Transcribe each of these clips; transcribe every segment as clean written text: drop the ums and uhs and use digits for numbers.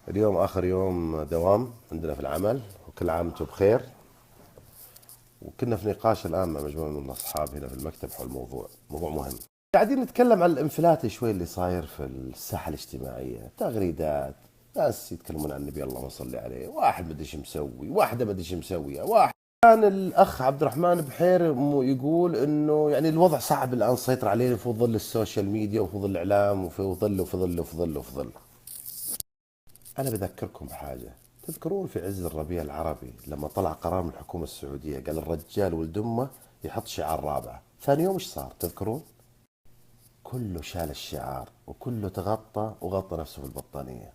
اليوم آخر يوم دوام عندنا في العمل، وكل عام وانتم بخير. وكنا في نقاش الآن مع مجموعة من الأصحاب هنا في المكتب حول موضوع مهم. قاعدين نتكلم عن الانفلات شوي اللي صاير في الساحة الاجتماعية، تغريدات، ناس يتكلمون عن النبي اللهم صل عليه، واحد مدري ايش مسوي، واحدة مدري ايش مسوية، واحد. كان الأخ عبد الرحمن بحير يقول إنه يعني الوضع صعب الآن سيطر علينا في ظل السوشيال ميديا وفي ظل الإعلام وفي ظل. أنا بذكركم بحاجة. تذكرون في عز الربيع العربي لما طلع قرار من الحكومة السعودية قال الرجال ولد أمه يحط شعار رابعة، ثاني يوم إيش صار تذكرون؟ كله شال الشعار وكله تغطى وغطى نفسه بالبطانية.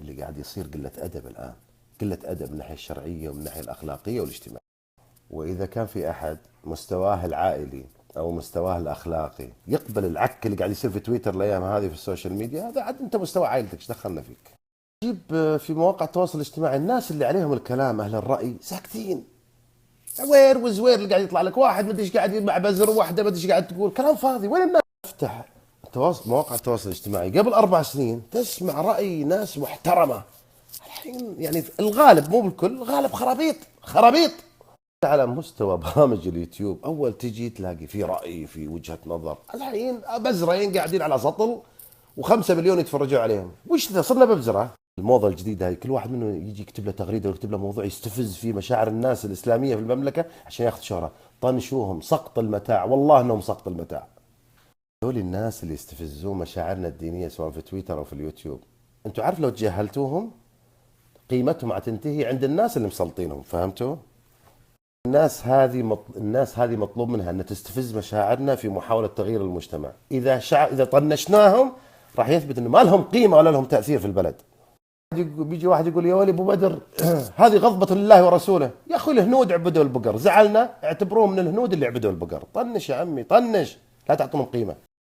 اللي قاعد يصير قلة أدب الآن، قلة أدب من الناحية الشرعية ومن الناحية الأخلاقية والاجتماعية. وإذا كان في أحد مستواه العائلي أو مستواه الأخلاقي يقبل العك اللي قاعد يصير في تويتر الأيام هذه في السوشيال ميديا، هذا عاد أنت مستوى عائلتك، إيش دخلنا فيك؟ جيب في مواقع التواصل الاجتماعي الناس اللي عليهم الكلام اهل الراي ساكتين. وير وزوير اللي قاعد يطلع لك واحد ما ادري ايش قاعد مع بزر، وواحده ما ادري ايش قاعد تقول، كلام فاضي. وين الناس؟ افتح مواقع التواصل الاجتماعي قبل 4 سنين تسمع راي ناس محترمه. الحين يعني الغالب مو بالكل، الغالب خرابيط خرابيط. على مستوى برامج اليوتيوب اول تجي تلاقي في راي في وجهه نظر، الحين بزرين قاعدين على سطل و5 مليون يتفرجوا عليهم. وش ذا صرنا ببزره؟ الموضه الجديده هاي كل واحد منه يجي يكتب له تغريده ويكتب له موضوع يستفز فيه مشاعر الناس الاسلاميه في المملكه عشان ياخذ شهره. طنشوهم سقط المتاع، والله انهم سقط المتاع. هذول الناس اللي يستفزون مشاعرنا الدينيه سواء في تويتر او في اليوتيوب، انتم عارف لو تجاهلتوهم قيمتهم حتنتهي عند الناس اللي مسلطينهم، فهمتوا؟ الناس هذه مطلوب منها ان تستفز مشاعرنا في محاوله تغيير المجتمع. اذا طنشناهم راح يثبت انه ما لهم قيمه ولا لهم تاثير في البلد. بيجي واحد يقول يا ولي ابو بدر هذه غضبة لله ورسوله. يا اخوي الهنود عبدوا البقر، زعلنا اعتبروه من الهنود اللي عبدوا البقر. طنش يا عمي طنش، لا تعطونهم قيمه.